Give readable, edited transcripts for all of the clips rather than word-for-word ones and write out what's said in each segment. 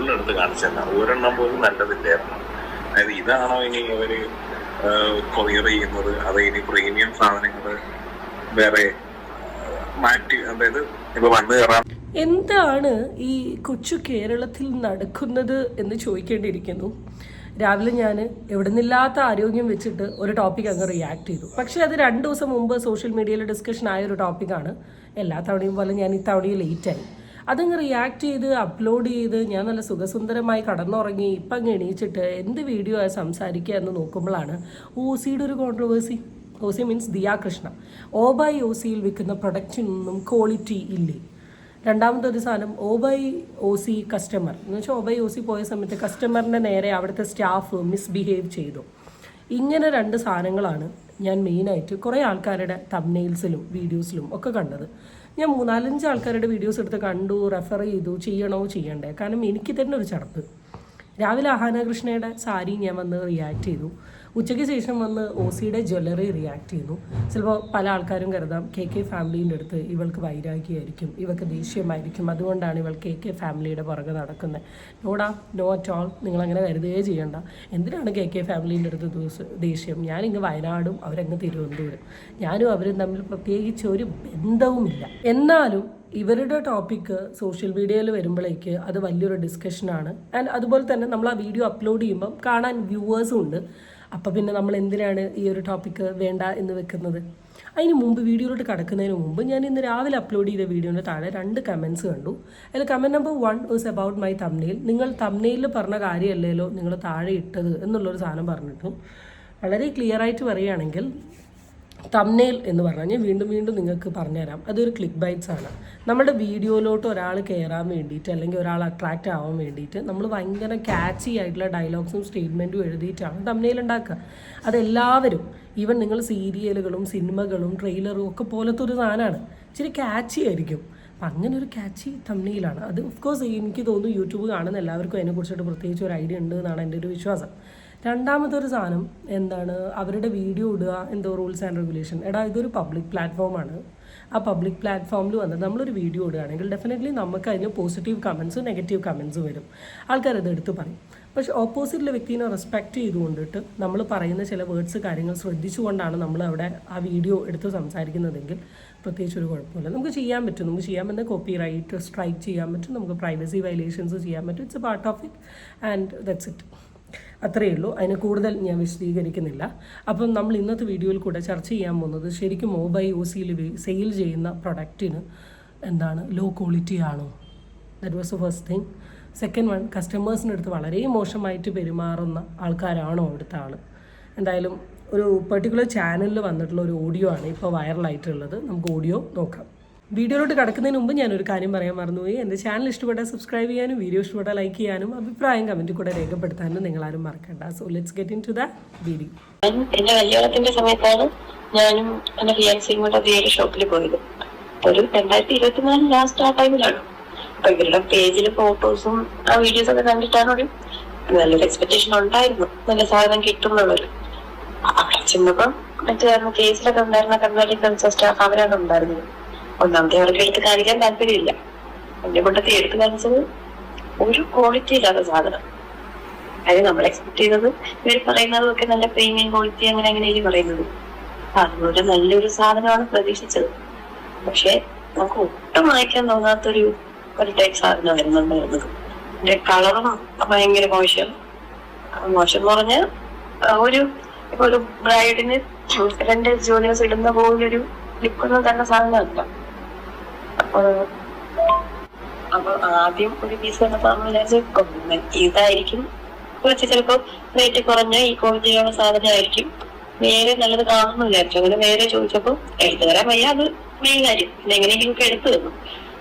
ഫുള്ളെടുത്ത് കാണിച്ചെന്നാണ്. ഒരെണ്ണം പോലും നല്ലതില്ലായിരുന്നു. അതായത് ഇതാണോ ഇനി അവര് കൊറിയർ ചെയ്യുന്നത്, അത് ഇനി പ്രീമിയം സാധനങ്ങൾ വേറെ മാറ്റി, അതായത് ഇപ്പൊ വന്നു കയറാൻ എന്താണ് ഈ കൊച്ചു കേരളത്തിൽ നടക്കുന്നത് എന്ന് ചോദിക്കേണ്ടിയിരിക്കുന്നു. രാവിലെ ഞാൻ എവിടെ നിന്നില്ലാത്ത ആരോഗ്യം വെച്ചിട്ട് ഒരു ടോപ്പിക് അങ്ങ് റിയാക്ട് ചെയ്തു. പക്ഷേ അത് 2 ദിവസം മുമ്പ് സോഷ്യൽ മീഡിയയിൽ ഡിസ്കഷൻ ആയ ഒരു ടോപ്പിക്കാണ്. എല്ലാ തവണയും പോലെ ഞാൻ ഇത്തവണയും ലേറ്റായി. അതങ്ങ് റിയാക്ട് ചെയ്ത് അപ്ലോഡ് ചെയ്ത് ഞാൻ നല്ല സുഖസുന്ദരമായി കടന്നുറങ്ങി. ഇപ്പം അങ്ങ് എണീച്ചിട്ട് എന്ത് വീഡിയോ ആയി സംസാരിക്കുക എന്ന് നോക്കുമ്പോഴാണ് OCയുടെ ഒരു controversy. OC means Diya Krishna. ഓബായി OCയിൽ വിൽക്കുന്ന പ്രൊഡക്റ്റിനൊന്നും ക്വാളിറ്റി ഇല്ലേ. രണ്ടാമതൊരു സാധനം OC കസ്റ്റമർ എന്ന് വെച്ചാൽ OC പോയ സമയത്ത് കസ്റ്റമറിൻ്റെ നേരെ അവിടുത്തെ സ്റ്റാഫ് മിസ്ബിഹേവ് ചെയ്തു. ഇങ്ങനെ 2 സാധനങ്ങളാണ് ഞാൻ മെയിനായിട്ട് കുറേ ആൾക്കാരുടെ തംബ്നെയിൽസിലും വീഡിയോസിലും ഒക്കെ കണ്ടത്. ഞാൻ 3-4 ആൾക്കാരുടെ വീഡിയോസ് എടുത്ത് കണ്ടു, റെഫർ ചെയ്തു, ചെയ്യണോ ചെയ്യണ്ടേ. കാരണം എനിക്ക് തന്നെ ഒരു ചടപ്പ്. രാവിലെ അഹാന കൃഷ്ണയുടെ സാരി ഞാൻ വന്ന് റിയാക്ട് ചെയ്തു. ഉച്ചയ്ക്ക് ശേഷം വന്ന് OCയുടെ ജ്വല്ലറി റിയാക്ട് ചെയ്തു. ചിലപ്പോൾ പല ആൾക്കാരും കരുതാം KK ഫാമിലീൻ്റെ അടുത്ത് ഇവൾക്ക് വൈരാഗ്യമായിരിക്കും, ഇവൾക്ക് ദേഷ്യമായിരിക്കും, അതുകൊണ്ടാണ് ഇവൾ KK ഫാമിലിയുടെ പുറകെ നടക്കുന്നത്. No at all. നിങ്ങളങ്ങനെ കരുതുകയേ ചെയ്യണ്ട. എന്തിനാണ് KK ഫാമിലീൻ്റെ അടുത്ത് ദേഷ്യം? ഞാനിങ്ങ് വയനാടും അവരങ്ങ് തിരുവനന്തപുരം. ഞാനും അവരും തമ്മിൽ പ്രത്യേകിച്ച് ഒരു ബന്ധവുമില്ല. എന്നാലും ഇവരുടെ ടോപ്പിക്ക് സോഷ്യൽ മീഡിയയിൽ വരുമ്പോഴേക്ക് അത് വലിയൊരു ഡിസ്കഷനാണ്. ആൻഡ് അതുപോലെ തന്നെ നമ്മൾ ആ വീഡിയോ അപ്ലോഡ് ചെയ്യുമ്പം കാണാൻ വ്യൂവേഴ്സും ഉണ്ട്. അപ്പോൾ പിന്നെ നമ്മൾ എന്തിനാണ് ഈ ഒരു ടോപ്പിക്ക് വേണ്ട എന്ന് വെക്കുന്നത്? അതിന് മുമ്പ് വീഡിയോയിലോട്ട് കടക്കുന്നതിന് മുമ്പ് ഞാൻ ഇന്ന് രാവിലെ അപ്ലോഡ് ചെയ്ത വീഡിയോൻ്റെ താഴെ 2 കമൻറ്റ്സ് കണ്ടു. അതിൽ comment number 1 was about my thumbnail. നിങ്ങൾ തംബ്നെയിലിൽ പറഞ്ഞ കാര്യമല്ലല്ലോ നിങ്ങൾ താഴെ ഇട്ടത് എന്നുള്ളൊരു സാധനം പറഞ്ഞിട്ടു. വളരെ ക്ലിയർ ആയിട്ട് പറയുകയാണെങ്കിൽ തംബ്നെയിൽ എന്ന് പറഞ്ഞാൽ ഞാൻ വീണ്ടും വീണ്ടും നിങ്ങൾക്ക് പറഞ്ഞുതരാം. അതൊരു ക്ലിക്ക് ബൈറ്റ്സ് ആണ്. നമ്മുടെ വീഡിയോയിലോട്ട് ഒരാൾ കയറാൻ വേണ്ടിയിട്ട് അല്ലെങ്കിൽ ഒരാൾ അട്രാക്റ്റ് ആവാൻ വേണ്ടിയിട്ട് നമ്മൾ ഭയങ്കര ക്യാച്ചി ആയിട്ടുള്ള ഡയലോഗ്സും സ്റ്റേറ്റ്മെൻറ്റും എഴുതിയിട്ടാണ് തംബ്നെയിൽ ഉണ്ടാക്കുക. അതെല്ലാവരും ഈവൻ നിങ്ങൾ സീരിയലുകളും സിനിമകളും ട്രെയിലറും ഒക്കെ പോലത്തെ ഒരു സാധനമാണ്. ഇച്ചിരി ക്യാച്ചി ആയിരിക്കും. അപ്പം അങ്ങനെ ഒരു ക്യാച്ചി തംബ്നെയിലാണ് അത്. ഓഫ് കോഴ്സ് എനിക്ക് തോന്നുന്നു യൂട്യൂബ് കാണുന്ന എല്ലാവർക്കും അതിനെക്കുറിച്ചിട്ട് പ്രത്യേകിച്ച് ഒരു ഐഡിയ ഉണ്ട് എന്നാണ് എൻ്റെ ഒരു വിശ്വാസം. രണ്ടാമതൊരു സാധനം എന്താണ്, അവരുടെ വീഡിയോ ഇടുക, എന്തോ റൂൾസ് ആൻഡ് റെഗുലേഷൻ. ഇതൊരു പബ്ലിക് പ്ലാറ്റ്ഫോമാണ്. ആ പബ്ലിക് പ്ലാറ്റ്ഫോമിൽ വന്നിട്ട് നമ്മളൊരു വീഡിയോ ഇടുകയാണെങ്കിൽ ഡെഫിനറ്റ്ലി നമുക്ക് അതിന് പോസിറ്റീവ് കമൻസും നെഗറ്റീവ് കമൻസും വരും. ആൾക്കാരത് എടുത്ത് പറയും. പക്ഷേ ഓപ്പോസിറ്റിലെ വ്യക്തിനെ റെസ്പെക്റ്റ് ചെയ്തുകൊണ്ടിട്ട് നമ്മൾ പറയുന്ന ചില വേർഡ്സ് കാര്യങ്ങൾ ശ്രദ്ധിച്ചുകൊണ്ടാണ് നമ്മൾ അവിടെ ആ വീഡിയോ എടുത്ത് സംസാരിക്കുന്നതെങ്കിൽ പ്രത്യേകിച്ച് ഒരു കുഴപ്പമില്ല. നമുക്ക് ചെയ്യാൻ പറ്റും. നമുക്ക് ചെയ്യാൻ പറ്റുന്ന കോപ്പി റൈറ്റ് സ്ട്രൈക്ക് ചെയ്യാൻ പറ്റും. നമുക്ക് പ്രൈവസി വയലേഷൻസ് ചെയ്യാൻ പറ്റും. It's A part of it and that's it. അത്രയേ ഉള്ളൂ. അതിന് കൂടുതൽ ഞാൻ വിശദീകരിക്കുന്നില്ല. അപ്പം നമ്മൾ ഇന്നത്തെ വീഡിയോയിൽ കൂടെ ചർച്ച ചെയ്യാൻ പോകുന്നത് ശരിക്കും OCയിൽ സെയിൽ ചെയ്യുന്ന പ്രൊഡക്റ്റിന് എന്താണ് ലോ ക്വാളിറ്റി ആണോ? That was the first thing. Second one, കസ്റ്റമേഴ്സിൻ്റെ അടുത്ത് വളരെ മോശമായിട്ട് പെരുമാറുന്ന ആൾക്കാരാണോ അവിടുത്തെ ആൾ? എന്തായാലും ഒരു പെർട്ടിക്കുലർ ചാനലിൽ വന്നിട്ടുള്ള ഒരു ഓഡിയോ ആണ് ഇപ്പോൾ വൈറലായിട്ടുള്ളത്. നമുക്ക് ഓഡിയോ നോക്കാം. വീഡിയോയിലോട്ട് കിടക്കുന്നതിന് മുമ്പ് ഞാനൊരു കാര്യം പറയാൻ മറന്നുപോയി. എൻ്റെ ചാനൽ ഇഷ്ടപ്പെട്ടാൽ സബ്സ്ക്രൈബ് ചെയ്യാനും വീഡിയോ ഇഷ്ടപ്പെട്ടാൽ ലൈക്ക് ചെയ്യാനും അഭിപ്രായം കമൻറ്റിൽ കൂടെ രേഖപ്പെടുത്താനും നിങ്ങളാരും മറക്കണ്ട. So let's get into the video. എൻ്റെ കല്യാണത്തിന്റെ സമയത്താണ് ഞാനും എൻ്റെ ഫിയാൻസിയും കൂടെ ഒരു ഷോപ്പിൽ പോയത്. ഒരു 2024 ലാസ്റ്റ് ആ ടൈമിലാണ്. അപ്പൊ ഇവരുടെ പേജിൽ ഫോട്ടോസും ആ വീഡിയോസ് ഒക്കെ കണ്ടിട്ടാണ് ഒരു നല്ലൊരു എക്സ്പെക്ടേഷൻ ഉണ്ടായിരുന്നു, നല്ല സാധനം കിട്ടും എന്നുള്ളൊരു. അവിടെ ചെന്നപ്പം കേസിലൊക്കെ ഉണ്ടായിരുന്ന കൺസൾട്ടൻസി സ്റ്റാഫ് അവരാണ് ഉണ്ടായിരുന്നത്. ഒന്നാമത്തെ അവർക്ക് എടുത്ത് കാണിക്കാൻ താല്പര്യമില്ല. എന്റെ കൂട്ടത്തിൽ എടുത്ത് കാണിച്ചത് ഒരു ക്വാളിറ്റി ഇല്ലാത്ത സാധനം. അതായത് നമ്മൾ എക്സ്പെക്ട് ചെയ്തത് ഇവർ പറയുന്നതൊക്കെ നല്ല പ്രീമിയം ക്വാളിറ്റി അങ്ങനെ അങ്ങനെയായിരിക്കും പറയുന്നത്. അതുപോലെ നല്ലൊരു സാധനമാണ് പ്രതീക്ഷിച്ചത്. പക്ഷെ നമുക്ക് ഒട്ടും വാങ്ങിക്കാൻ തോന്നാത്തൊരു ടൈപ്പ് സാധനം വരുന്നുണ്ടായിരുന്നത്. എന്റെ കളറും ഭയങ്കര മോശം എന്ന് പറഞ്ഞാൽ ഒരു ബ്രൈഡിന് 2 ജൂനിയേഴ്സ് ഇടുന്ന പോലൊരു ലിപ്പൊന്നും തന്നെ സാധനമല്ല. അപ്പൊ ആദ്യം ഒരു പീസ് കണ്ടപ്പോ നമ്മൾ വിചാരിച്ചു ഇതായിരിക്കും കുറച്ച് ചിലപ്പോ റേറ്റ് കുറഞ്ഞ ഈ ക്വാളിറ്റിയുള്ള സാധനമായിരിക്കും, നേരെ നല്ലത് കാണുന്നു വിചാരിച്ചു. അങ്ങനെ നേരെ ചോദിച്ചപ്പോ എടുത്തു തരാൻ വയ്യ, അത് മെയിൻ കാര്യം. പിന്നെ എങ്ങനെയെങ്കിലും ഒക്കെ എടുത്തു തന്നു.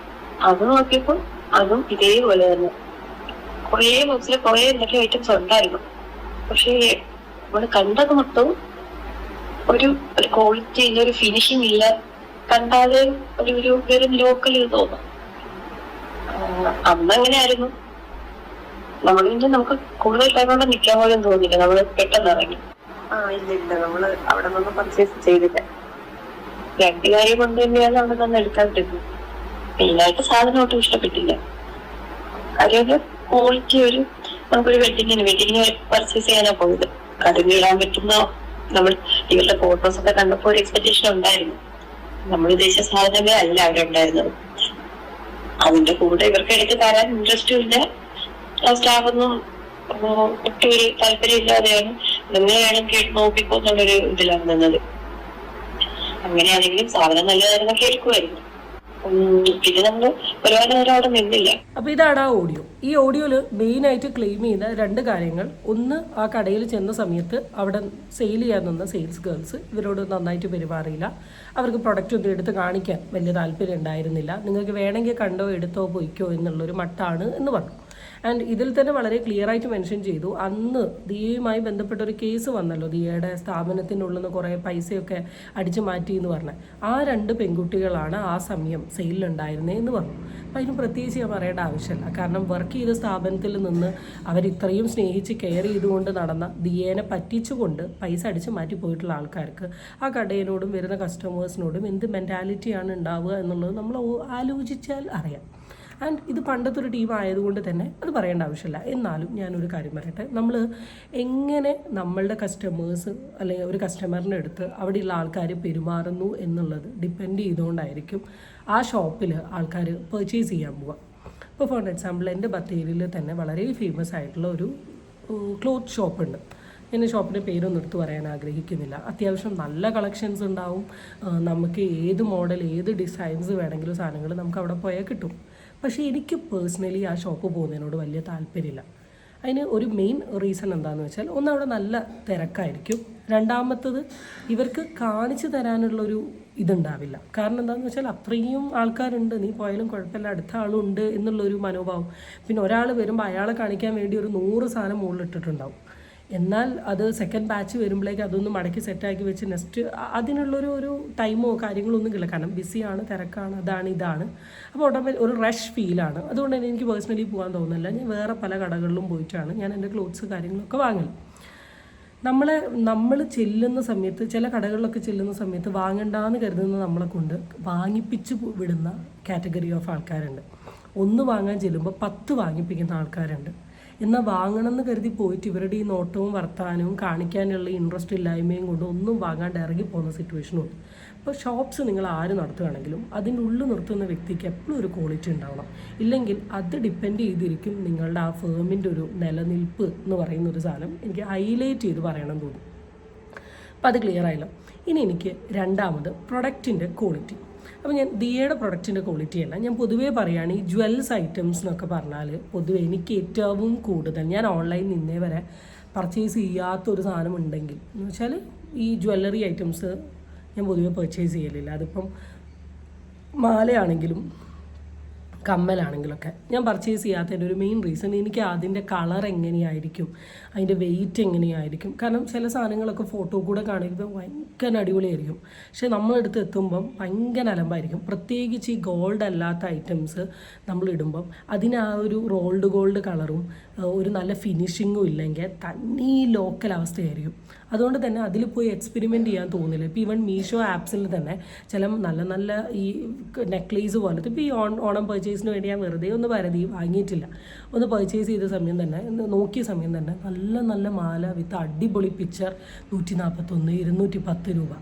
അത് നോക്കിയപ്പോ അതും ഇതേപോലെ തന്നെ കുറേ ബോക്സിൽ കുറേ എന്തൊക്കെ ഐറ്റംസ് ഉണ്ടായിരുന്നു. പക്ഷേ നമ്മള് കണ്ടത് മൊത്തവും ഒരു ക്വാളിറ്റി ഇല്ല, ഒരു ഫിനിഷിംഗ് ഇല്ല. കണ്ടാല് ഒരു ലോക്കൽ ഇത് തോന്നും. അന്ന് എങ്ങനെയായിരുന്നു, നമുക്ക് കൂടുതൽ ടൈം കൊണ്ട് നിൽക്കാൻ പോലും തോന്നില്ല. നമ്മള് പെട്ടെന്ന് ഇറങ്ങി. ഇല്ല നമ്മള് അവിടെ നിന്നൊന്നും പർച്ചേസ് ചെയ്തില്ല. 2 കാര്യം കൊണ്ട് തന്നെയാണ് അവിടെ നിന്ന് എടുക്കാണ്ടിരുന്നത്. മെയിനായിട്ട് സാധനം ഒട്ടും ഇഷ്ടപ്പെട്ടില്ല. കാര്യം ക്വാളിറ്റി നമുക്കൊരു വെഡിങ്ങിന് പർച്ചേസ് ചെയ്യാനാ പോയത്. അതിന് ഇടാൻ പറ്റുന്ന നമ്മൾ ഇവരുടെ ഫോട്ടോസ് ഒക്കെ കണ്ടപ്പോ ഒരു എക്സ്പെക്ടേഷൻ ഉണ്ടായിരുന്നു. നമ്മൾ ഉദ്ദേശിച്ച സാധനമേ അല്ല അവിടെ ഉണ്ടായിരുന്നത്. അതിന്റെ കൂടെ ഇവർക്ക് എടുത്ത് തരാൻ ഇൻട്രസ്റ്റും ഇല്ല, സ്റ്റാഫ് ഒന്നും ഒട്ടും ഒരു താല്പര്യം ഇല്ലാതെയാണ് നിങ്ങൾ വേണം കേട്ട് നോക്കിക്കോ എന്നുള്ളൊരു ഇതിലാണ് നിന്നത്. അങ്ങനെയാണെങ്കിലും സാധനം നല്ലതായിരുന്നു കേൾക്കുമായിരുന്നു. പിന്നെ നമ്മള് ഒരുപാട് നേരം അവിടെ നിന്നില്ല. അപ്പോൾ ഇതാണ് ആ ഓഡിയോ. ഈ ഓഡിയോയിൽ മെയിനായിട്ട് ക്ലെയിം ചെയ്യുന്ന 2 കാര്യങ്ങൾ. ഒന്ന്, ആ കടയിൽ ചെന്ന സമയത്ത് അവിടെ സെയിൽ ചെയ്യാൻ നിന്ന സെയിൽസ് ഗേൾസ് ഇവരോട് നന്നായിട്ട് പെരുമാറിയില്ല. അവർക്ക് പ്രൊഡക്റ്റ് ഒന്നും എടുത്ത് കാണിക്കാൻ വലിയ താല്പര്യം ഉണ്ടായിരുന്നില്ല. നിങ്ങൾക്ക് വേണമെങ്കിൽ കണ്ടോ എടുത്തോ പോയിക്കോ എന്നുള്ളൊരു മട്ടാണ് എന്ന് പറഞ്ഞു. ആൻഡ് ഇതിൽ തന്നെ വളരെ ക്ലിയർ ആയിട്ട് മെൻഷൻ ചെയ്തു, അന്ന് ദിയയുമായി ബന്ധപ്പെട്ട ഒരു കേസ് വന്നല്ലോ, ദിയയുടെ സ്ഥാപനത്തിനുള്ളിൽ നിന്ന് കുറേ പൈസയൊക്കെ അടിച്ചു മാറ്റി എന്ന് പറഞ്ഞത്. ആ 2 പെൺകുട്ടികളാണ് ആ സമയം സെയിലുണ്ടായിരുന്നേ എന്ന് പറഞ്ഞു. അപ്പം അതിന് പ്രത്യേകിച്ച് ഞാൻ പറയേണ്ട ആവശ്യമില്ല. കാരണം വർക്ക് ചെയ്ത സ്ഥാപനത്തിൽ നിന്ന് അവരിത്രയും സ്നേഹിച്ച് കെയർ ചെയ്തുകൊണ്ട് നടന്ന ദിയേനെ പറ്റിച്ചുകൊണ്ട് പൈസ അടിച്ച് മാറ്റി പോയിട്ടുള്ള ആൾക്കാർക്ക് ആ കടയിലോടും വരുന്ന കസ്റ്റമേഴ്സിനോടും എന്ത് മെൻറ്റാലിറ്റിയാണ് ഉണ്ടാവുക എന്നുള്ളത് നമ്മൾ ആലോചിച്ചാൽ അറിയാം. ആൻഡ് ഇത് പണ്ടത്തെ ഒരു ടീം ആയതുകൊണ്ട് തന്നെ അത് പറയേണ്ട ആവശ്യമില്ല. എന്നാലും ഞാനൊരു കാര്യം പറയട്ടെ, നമ്മൾ എങ്ങനെ നമ്മളുടെ കസ്റ്റമേഴ്സ് അല്ലെങ്കിൽ ഒരു കസ്റ്റമറിൻ്റെ അടുത്ത് അവിടെയുള്ള ആൾക്കാർ പെരുമാറുന്നു എന്നുള്ളത് ഡിപ്പെൻഡ് ചെയ്തുകൊണ്ടായിരിക്കും ആ ഷോപ്പിൽ ആൾക്കാർ പർച്ചേസ് ചെയ്യാൻ പോവുക. ഇപ്പോൾ ഫോർ എക്സാമ്പിൾ എൻ്റെ ബത്തേരിയിൽ തന്നെ വളരെ ഫേമസ് ആയിട്ടുള്ള ഒരു ക്ലോത്ത് ഷോപ്പുണ്ട്. ഞാൻ ഷോപ്പിൻ്റെ പേരൊന്നും എടുത്ത് പറയാൻ ആഗ്രഹിക്കുന്നില്ല. അത്യാവശ്യം നല്ല കളക്ഷൻസ് ഉണ്ടാവും. നമുക്ക് ഏത് മോഡൽ ഏത് ഡിസൈൻസ് വേണമെങ്കിലും സാധനങ്ങൾ നമുക്ക് അവിടെ പോയാൽ കിട്ടും. പക്ഷേ എനിക്ക് പേഴ്സണലി ആ ഷോപ്പ് പോകുന്നതിനോട് വലിയ താല്പര്യമില്ല. അതിന് ഒരു മെയിൻ റീസൺ എന്താണെന്ന് വെച്ചാൽ, ഒന്ന് അവിടെ നല്ല തിരക്കായിരിക്കും, രണ്ടാമത്തത് ഇവർക്ക് കാണിച്ചു തരാനുള്ളൊരു ഇതുണ്ടാവില്ല. കാരണം എന്താണെന്ന് വെച്ചാൽ അത്രയും ആൾക്കാരുണ്ട്, നീ പോയാലും കുഴപ്പമില്ല, അടുത്ത ആളുണ്ട് എന്നുള്ളൊരു മനോഭാവം. പിന്നെ ഒരാൾ വരുമ്പോൾ അയാളെ കാണിക്കാൻ വേണ്ടി ഒരു 100 സാധനം മുകളിലിട്ടിട്ടുണ്ടാവും. എന്നാൽ അത് സെക്കൻഡ് ബാച്ച് വരുമ്പോഴേക്ക് അതൊന്ന് മടക്കി സെറ്റാക്കി വെച്ച് നെക്സ്റ്റ് അതിനുള്ളൊരു ടൈമോ കാര്യങ്ങളോ ഒന്നും ഇല്ല. കാരണം ബിസിയാണ്, തിരക്കാണ്, അതാണ് ഇതാണ്. അപ്പോൾ ഉടനെ ഒരു റഷ് ഫീലാണ്. അതുകൊണ്ട് തന്നെ എനിക്ക് പേഴ്സണലി പോകാൻ തോന്നുന്നില്ല. ഞാൻ വേറെ പല കടകളിലും പോയിട്ടാണ് ഞാൻ എൻ്റെ ക്ലോത്ത്സ് കാര്യങ്ങളൊക്കെ വാങ്ങൽ. നമ്മൾ ചെല്ലുന്ന സമയത്ത് ചില കടകളിലൊക്കെ ചെല്ലുന്ന സമയത്ത് വാങ്ങണ്ടെന്ന് കരുതുന്ന നമ്മളെ കൊണ്ട് വാങ്ങിപ്പിച്ച് വിടുന്ന കാറ്റഗറി ഓഫ് ആൾക്കാരുണ്ട്. 1 വാങ്ങാൻ ചെല്ലുമ്പോൾ 10 വാങ്ങിപ്പിക്കുന്ന ആൾക്കാരുണ്ട്. എന്നാൽ വാങ്ങണമെന്ന് കരുതി പോയിട്ട് ഇവരുടെ ഈ നോട്ടവും വർത്താനവും കാണിക്കാനുള്ള ഇൻട്രസ്റ്റ് ഇല്ലായ്മയും കൊണ്ട് ഒന്നും വാങ്ങാണ്ട് ഇറങ്ങി പോകുന്ന സിറ്റുവേഷനുണ്ട്. ഇപ്പോൾ ഷോപ്സ് നിങ്ങൾ ആര് നടത്തുകയാണെങ്കിലും അതിൻ്റെ ഉള്ളിൽ നിർത്തുന്ന വ്യക്തിക്ക് എപ്പോഴും ഒരു ക്വാളിറ്റി ഉണ്ടാവണം. ഇല്ലെങ്കിൽ അത് ഡിപ്പെൻഡ് ചെയ്തിരിക്കും നിങ്ങളുടെ ആ ഫേമിൻ്റെ ഒരു നിലനിൽപ്പ് എന്ന് പറയുന്ന ഒരു സാധനം എനിക്ക് ഹൈലൈറ്റ് ചെയ്ത് പറയണം തോന്നി. അപ്പോൾ അത് ക്ലിയർ ആയല്ലോ. ഇനി എനിക്ക് രണ്ടാമത് പ്രൊഡക്റ്റിൻ്റെ ക്വാളിറ്റി. അപ്പോൾ ഞാൻ ദിയയുടെ പ്രൊഡക്റ്റിൻ്റെ ക്വാളിറ്റി അല്ല, ഞാൻ പൊതുവേ പറയുകയാണ്, ഈ ജ്വൽസ് ഐറ്റംസ് എന്നൊക്കെ പറഞ്ഞാൽ പൊതുവെ എനിക്ക് ഏറ്റവും കൂടുതൽ ഞാൻ ഓൺലൈനിൽ നിന്നേ വരെ പർച്ചേസ് ചെയ്യാത്തൊരു സാധനം ഉണ്ടെങ്കിൽ എന്ന് വെച്ചാൽ ഈ ജ്വല്ലറി ഐറ്റംസ് ഞാൻ പൊതുവെ പർച്ചേസ് ചെയ്യലില്ല. അതിപ്പം മാലയാണെങ്കിലും കമ്മലാണെങ്കിലൊക്കെ ഞാൻ പർച്ചേസ് ചെയ്യാത്തതിൻ്റെ ഒരു മെയിൻ റീസൺ എനിക്ക് അതിൻ്റെ കളർ എങ്ങനെയായിരിക്കും, അതിൻ്റെ വെയിറ്റ് എങ്ങനെയായിരിക്കും. കാരണം ചില സാധനങ്ങളൊക്കെ ഫോട്ടോ കൂടെ കാണിക്കുമ്പോൾ ഭയങ്കര അടിപൊളിയായിരിക്കും, പക്ഷേ നമ്മളെടുത്ത് എത്തുമ്പം ഭയങ്കര അലമ്പായിരിക്കും. പ്രത്യേകിച്ച് ഈ ഗോൾഡ് അല്ലാത്ത ഐറ്റംസ് നമ്മളിടുമ്പം അതിന് ആ ഒരു റോൾഡ് ഗോൾഡ് കളറും ഒരു നല്ല ഫിനിഷിങ്ങും ഇല്ലെങ്കിൽ തന്നെ ലോക്കൽ അവസ്ഥയായിരിക്കും. അതുകൊണ്ട് തന്നെ അതിൽ പോയി എക്സ്പെരിമെൻറ്റ് ചെയ്യാൻ തോന്നില്ല. ഇപ്പോൾ ഈവൻ മീഷോ ആപ്സിൽ തന്നെ ചില നല്ല നല്ല ഈ നെക്ലേസ് പോലത്തെ ഇപ്പോൾ ഈ ഓണം പർച്ചേസിന് വേണ്ടി ഞാൻ വെറുതെ ഒന്ന് പരതി വാങ്ങിയിട്ടില്ല. ഒന്ന് പർച്ചേസ് ചെയ്ത സമയം തന്നെ നോക്കിയ സമയം തന്നെ നല്ല നല്ല മാല വിത്ത് അടിപൊളി പിക്ചർ 141, 210 രൂപ.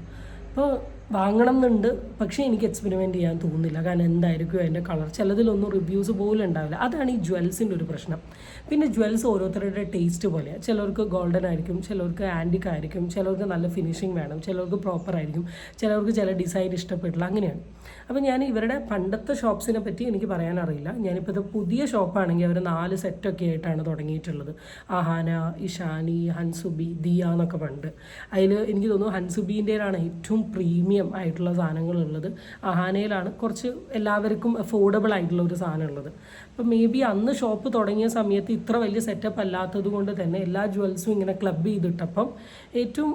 അപ്പോൾ വാങ്ങണം എന്നുണ്ട്, പക്ഷേ എനിക്ക് എക്സ്പെരിമെൻറ്റ് ചെയ്യാൻ തോന്നുന്നില്ല. കാരണം എന്തായിരിക്കും അതിൻ്റെ കളർ, ചിലതിലൊന്നും റിവ്യൂസ് പോലും ഉണ്ടാവില്ല. അതാണ് ഈ ജ്വൽസിൻ്റെ ഒരു പ്രശ്നം. പിന്നെ ജ്വൽസ് ഓരോരുത്തരുടെ ടേസ്റ്റ് പോലെയാണ്. ചിലർക്ക് ഗോൾഡൻ ആയിരിക്കും, ചിലർക്ക് ആൻറ്റിക് ആയിരിക്കും, ചിലർക്ക് നല്ല ഫിനിഷിങ് വേണം, ചിലർക്ക് പ്രോപ്പർ ആയിരിക്കും, ചിലർക്ക് ചില ഡിസൈൻ ഇഷ്ടപ്പെട്ടില്ല, അങ്ങനെയാണ്. അപ്പോൾ ഞാൻ ഇവരുടെ പണ്ടത്തെ ഷോപ്സിനെ പറ്റി എനിക്ക് പറയാനറിയില്ല. ഞാനിപ്പോൾ ഇത് പുതിയ ഷോപ്പാണെങ്കിൽ അവർ 4 സെറ്റൊക്കെ ആയിട്ടാണ് തുടങ്ങിയിട്ടുള്ളത്. അഹാന, ഇഷാനി, ഹൻസുബി, ദിയ എന്നൊക്കെ പണ്ട്. അതിൽ എനിക്ക് തോന്നുന്നു ഹൻസുബീൻ്റെയിലാണ് ഏറ്റവും പ്രീമിയം ആയിട്ടുള്ള സാധനങ്ങളുള്ളത്. അഹാനയിലാണ് കുറച്ച് എല്ലാവർക്കും അഫോർഡബിൾ ആയിട്ടുള്ള ഒരു സാധനം ഉള്ളത്. അപ്പോൾ മേ ബി അന്ന് ഷോപ്പ് തുടങ്ങിയ സമയത്ത് ഇത്ര വലിയ സെറ്റപ്പ് അല്ലാത്തത് കൊണ്ട് തന്നെ എല്ലാ ജ്വൽസും ഇങ്ങനെ ക്ലബ് ചെയ്തിട്ടപ്പം ഏറ്റവും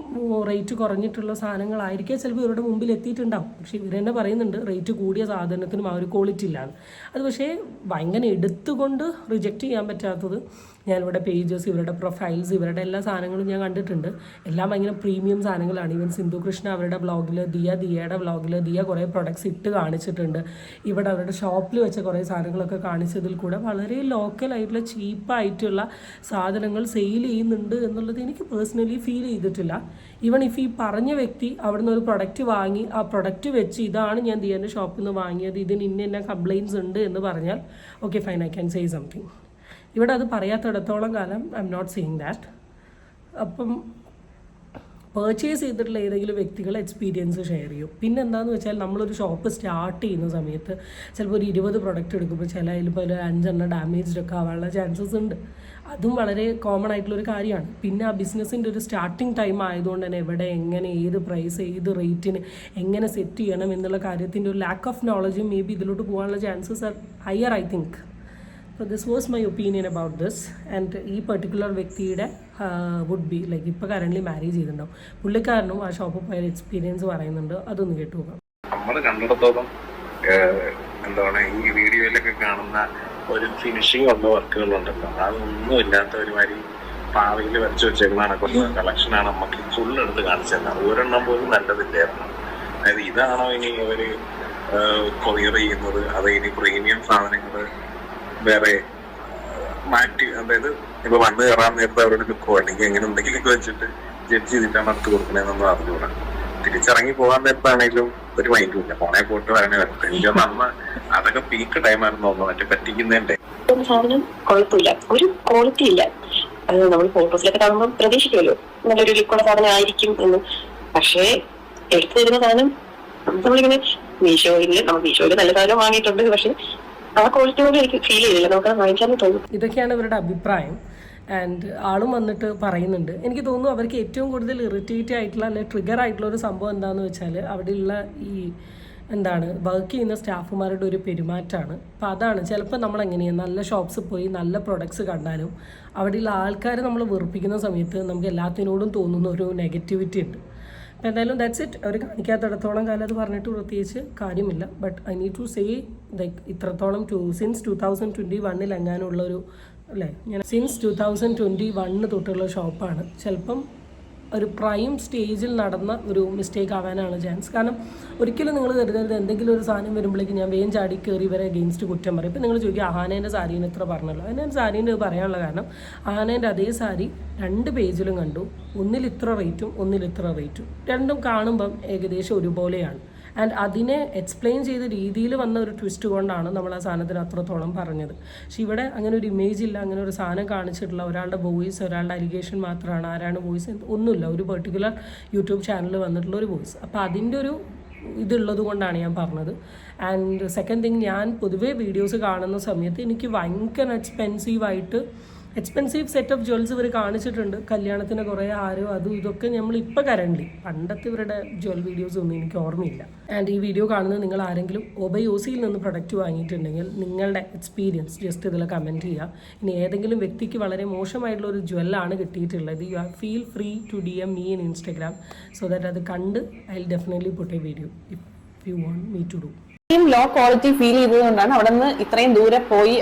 റേറ്റ് കുറഞ്ഞിട്ടുള്ള സാധനങ്ങളായിരിക്കും ചിലപ്പോൾ ഇവരുടെ മുമ്പിൽ എത്തിയിട്ടുണ്ടാവും. പക്ഷേ ഇവർ തന്നെ പറയുന്നുണ്ട് റേറ്റ് കൂടിയ സാധനത്തിനും ആ ഒരു ക്വാളിറ്റി ഇല്ലാന്ന്. അത് പക്ഷേ ഭയങ്കര എടുത്തുകൊണ്ട് റിജക്റ്റ് ചെയ്യാൻ പറ്റാത്തത് ഞാനിവിടെ പേജസ്, ഇവരുടെ പ്രൊഫൈൽസ്, ഇവരുടെ എല്ലാ സാധനങ്ങളും ഞാൻ കണ്ടിട്ടുണ്ട്. എല്ലാം ഭയങ്കര പ്രീമിയം സാധനങ്ങളാണ്. ഈവൻ സിന്ധു കൃഷ്ണ അവരുടെ വ്ളോഗിൽ, ദിയയുടെ വ്ളോഗിൽ ദിയ കുറേ പ്രൊഡക്ട്സ് ഇട്ട് കാണിച്ചിട്ടുണ്ട്. ഇവിടെ അവരുടെ ഷോപ്പിൽ വെച്ച കുറേ സാധനങ്ങളൊക്കെ കാണിച്ചതിൽ കൂടെ വളരെ ലോക്കലായിട്ടുള്ള ചീപ്പായിട്ടുള്ള സാധനങ്ങൾ സെയിൽ ചെയ്യുന്നുണ്ട് എന്നുള്ളത് എനിക്ക് പേഴ്സണലി ഫീൽ ചെയ്തിട്ടില്ല. ഈവൺ ഇഫ് ഈ പറഞ്ഞ വ്യക്തി അവിടെ നിന്ന് ഒരു പ്രൊഡക്റ്റ് വാങ്ങി ആ പ്രൊഡക്റ്റ് വെച്ച് ഇതാണ് ഞാൻ ദിയൻ്റെ ഷോപ്പിൽ നിന്ന് വാങ്ങിയത്, ഇതിന് ഇന്ന കംപ്ലയിൻസ് ഉണ്ട് എന്ന് പറഞ്ഞാൽ okay fine, I can say something. ഇവിടെ അത് പറയാത്തിടത്തോളം കാലം I'm not seeing that. അപ്പം പർച്ചേസ് ചെയ്തിട്ടുള്ള ഏതെങ്കിലും വ്യക്തികൾ എക്സ്പീരിയൻസ് ഷെയർ ചെയ്യും. പിന്നെ എന്താണെന്ന് വെച്ചാൽ നമ്മളൊരു ഷോപ്പ് സ്റ്റാർട്ട് ചെയ്യുന്ന സമയത്ത് ചിലപ്പോൾ ഒരു 20 പ്രൊഡക്റ്റ് എടുക്കുമ്പോൾ ചില അതിലിപ്പോൾ ഒരു 5 ഡാമേജ്ഡ് ഒക്കെ ആവാനുള്ള ചാൻസസ് ഉണ്ട്. അതും വളരെ കോമൺ ആയിട്ടുള്ളൊരു കാര്യമാണ്. പിന്നെ ആ ബിസിനസ്സിൻ്റെ ഒരു സ്റ്റാർട്ടിങ് ടൈം ആയതുകൊണ്ട് തന്നെ എവിടെ എങ്ങനെ ഏത് പ്രൈസ് ഏത് റേറ്റിന് എങ്ങനെ സെറ്റ് ചെയ്യണം എന്നുള്ള കാര്യത്തിൻ്റെ ഒരു ലാക്ക് ഓഫ് നോളജും മേ ബി ഇതിലോട്ട് പോകാനുള്ള chances are higher I think. So this was my opinion about this. And ഈ പെർട്ടിക്കുലർ വ്യക്തിയുടെ വുഡ് ബി ലൈക്ക് ഇപ്പോൾ കറൻ്റ്ലി മാരേജ് ചെയ്തിട്ടുണ്ടാവും. പുള്ളിക്കാരനും ആ ഷോപ്പിൽ പോയ എക്സ്പീരിയൻസ് പറയുന്നുണ്ട്. അതൊന്ന് കേട്ടു നോക്കാം. നമ്മൾ കണ്ടിടത്തോളം എന്താണ് ഈ വീഡിയോയിലൊക്കെ കാണുന്ന ഒരു ഫിനിഷിങ് ഉള്ള വർക്കുകളുണ്ടല്ലോ, അതൊന്നും ഇല്ലാത്ത ഒരുമാതിരി പാവയിൽ വരച്ചു വെച്ചേക്കുന്ന കളക്ഷനാണ് നമുക്ക് ഫുൾ എടുത്ത് കാണിച്ചത്. ഒരെണ്ണം പോലും നല്ലതില്ലായിരുന്നു. അതായത് ഇതാണോ ഇനി അവര് കൊറിയർ ചെയ്യുന്നത്, അത് ഇനി പ്രീമിയം സാധനങ്ങൾ വേറെ മാറ്റി, അതായത് ഇപ്പൊ വന്ന് കയറാൻ നേരത്തെ അവരുടെ ലുക്കോ അല്ലെങ്കിൽ എങ്ങനെ എന്തെങ്കിലുമൊക്കെ വെച്ചിട്ട് ജഡ്ജ് ചെയ്തിട്ടാണ് അടുത്ത് കൊടുക്കണേന്നൊന്നും അറിഞ്ഞൂടാ. തിരിച്ചിറങ്ങി പോകാൻ നേരത്താണെങ്കിലും ഒരു മൈൻഡും ഇല്ല, ഫോണെ പോയിട്ട് വരണേ വരട്ടെ. എനിക്ക് അന്ന് അതൊക്കെ പീക്ക് ടൈമായിരുന്നു തോന്നുന്നു, മറ്റേ പറ്റിക്കുന്നതിന്റെ സാധനം കുഴപ്പമില്ല, ഒരു ക്വാളിറ്റി ഇല്ല. അത് നമ്മൾ ഫോട്ടോസിലൊക്കെ കാണുമ്പോൾ പ്രതീക്ഷിക്കുമല്ലോ നല്ലൊരു ലുക്കുള്ള സാധനം ആയിരിക്കും എന്ന്. പക്ഷേ എടുത്തു തരുന്ന സാധനം നമ്മളിങ്ങനെ മീഷോയില് നല്ല സാധനം വാങ്ങിയിട്ടുണ്ട്, പക്ഷെ ആ ക്വാളിറ്റി കൊണ്ട് എനിക്ക് ഫീൽ ചെയ്തില്ല, നമുക്ക് വാങ്ങിക്കാനും തോന്നും. ഇതൊക്കെയാണ് ഇവരുടെ അഭിപ്രായം. ആൻഡ് ആളും വന്നിട്ട് പറയുന്നുണ്ട്. എനിക്ക് തോന്നുന്നു അവർക്ക് ഏറ്റവും കൂടുതൽ ഇറിറ്റേറ്റ് ആയിട്ടുള്ള അല്ലെങ്കിൽ ട്രിഗർ ആയിട്ടുള്ള ഒരു സംഭവം എന്താണെന്ന് വെച്ചാൽ അവിടെയുള്ള ഈ വർക്ക് ചെയ്യുന്ന സ്റ്റാഫുമാരുടെ ഒരു പെരുമാറ്റമാണ്. അപ്പോൾ അതാണ് ചിലപ്പോൾ നമ്മളെങ്ങനെയാണ് നല്ല ഷോപ്സിൽ പോയി നല്ല പ്രൊഡക്ട്സ് കണ്ടാലും അവിടെയുള്ള ആൾക്കാരെ നമ്മൾ വെറുപ്പിക്കുന്ന സമയത്ത് നമുക്ക് എല്ലാത്തിനോടും തോന്നുന്ന ഒരു നെഗറ്റിവിറ്റി ഉണ്ട്. അപ്പോൾ എന്തായാലും ദാറ്റ്സ് ഇറ്റ്. അവർ കാണിക്കാത്തിടത്തോളം കാലം അത് പറഞ്ഞിട്ട് പ്രത്യേകിച്ച് കാര്യമില്ല. But I need to say like ഇത്രത്തോളം സിൻസ് 2021 എങ്ങാനുള്ളൊരു സിൻസ് 2021 തൊട്ടുള്ള ഷോപ്പാണ്. ചിലപ്പം ഒരു പ്രൈം സ്റ്റേജിൽ നടന്ന ഒരു മിസ്റ്റേക്ക് ആവാനാണ് ചാൻസ്. കാരണം ഒരിക്കലും നിങ്ങൾ കരുതരുത് എന്തെങ്കിലും ഒരു സാധനം വരുമ്പോഴേക്കും ഞാൻ വേഗം ചാടി കയറി ഇവരെ അഗെയിൻസ്റ്റ് കുറ്റം പറയും. ഇപ്പം നിങ്ങൾ ചോദിക്കുക അഹാനേൻ്റെ സാരീന് ഇത്ര പറഞ്ഞല്ലോ. അതിന് സാരീൻ്റെ പറയാനുള്ള കാരണം അഹാനേൻ്റെ അതേ സാരി 2 പേജിലും കണ്ടു. ഒന്നിൽ ഇത്ര റേറ്റും ഒന്നിൽ ഇത്ര റേറ്റും, രണ്ടും കാണുമ്പം ഏകദേശം ഒരുപോലെയാണ്. ആൻഡ് അതിനെ എക്സ്പ്ലെയിൻ ചെയ്ത രീതിയിൽ വന്ന ഒരു ട്വിസ്റ്റ് കൊണ്ടാണ് നമ്മൾ ആ സാധനത്തിന് അത്രത്തോളം പറഞ്ഞത്. പക്ഷെ ഇവിടെ അങ്ങനെ ഒരു ഇമേജ് ഇല്ല, അങ്ങനെ ഒരു സാധനം കാണിച്ചിട്ടില്ല. ഒരാളുടെ വോയിസ്, ഒരാളുടെ അലിഗേഷൻ മാത്രമാണ്. ആരാണ് വോയിസ് ഒന്നുമില്ല, ഒരു പെർട്ടിക്കുലർ യൂട്യൂബ് ചാനലിൽ വന്നിട്ടുള്ള ഒരു വോയിസ്. അപ്പോൾ അതിൻ്റെ ഒരു ഇതുള്ളത് കൊണ്ടാണ് ഞാൻ പറഞ്ഞത്. ആൻഡ് സെക്കൻഡ് തിങ്, ഞാൻ പൊതുവേ വീഡിയോസ് കാണുന്ന സമയത്ത് എനിക്ക് ഭയങ്കര എക്സ്പെൻസീവ് സെറ്റ് ഓഫ് ജ്വൽസ് ഇവർ കാണിച്ചിട്ടുണ്ട്. കല്യാണത്തിന് കുറേ ആരോ അതും ഇതൊക്കെ നമ്മളിപ്പോൾ കരണ്ടി. പണ്ടത്തെ ഇവരുടെ ജ്വൽ വീഡിയോസ് ഒന്നും എനിക്ക് ഓർമ്മയില്ല. ആൻഡ് ഈ വീഡിയോ കാണുന്നത് നിങ്ങൾ ആരെങ്കിലും ഒബയോസിയിൽ നിന്ന് പ്രൊഡക്റ്റ് വാങ്ങിയിട്ടുണ്ടെങ്കിൽ നിങ്ങളുടെ എക്സ്പീരിയൻസ് ജസ്റ്റ് ഇതിൽ കമൻറ്റ് ചെയ്യുക. ഇനി ഏതെങ്കിലും വ്യക്തിക്ക് വളരെ മോശമായിട്ടുള്ള ഒരു ജ്വല്ലാണ് കിട്ടിയിട്ടുള്ളത്, you are feel free to DM me in Instagram so that അത് കണ്ട് I will definitely put a video if you want me to do. Low quality feel ചെയ്തതുകൊണ്ടാണ് അവിടെ നിന്ന് ഇത്രയും ദൂരെ